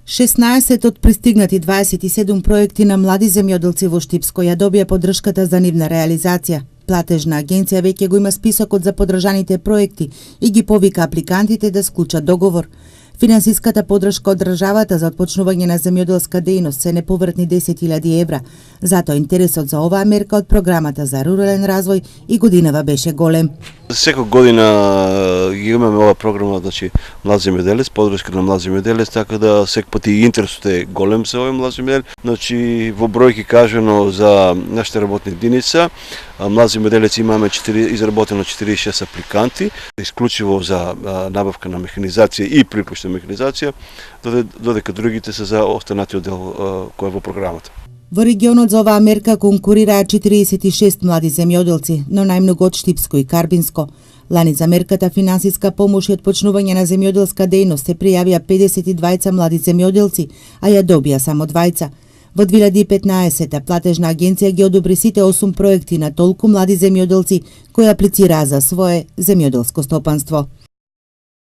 16 од пристигнати 27 проекти на млади земјоделци во Штипско ја добија поддршката за нивна реализација. Платежна агенција веќе го има списокот за поддржаните проекти и ги повика апликантите да склучат договор. Финансиската поддршка од државата за отпочнување на земјоделска дејност се неповратни 10.000 евра. Затоа интересот за оваа мерка од програмата за рурален развој и годинава беше голем. Секоја година ги имаме оваа програма, значи млад земјоделец, поддршка на млад земјоделец, така да секој пат и интересот е голем за овој млад земјоделец. Значи во бројки кажано за нашите работни единица, млад земјоделец имаме изработено 46 апликанти, исклучиво за набавка на механизација и приклучна механизација, додека другите се за останатиот дел кој е во програмата. Во регионот за оваа мерка конкурираат 46 млади земјоделци, но најмногу од Штипско и Карбинско. Лани за мерката финансиска помош и отпочнување на земјоделска дејност се пријавија 52 млади земјоделци, а ја добија само 2. Во 2015 платежна агенција ги одобри сите 8 проекти на толку млади земјоделци кои аплицираа за свое земјоделско стопанство.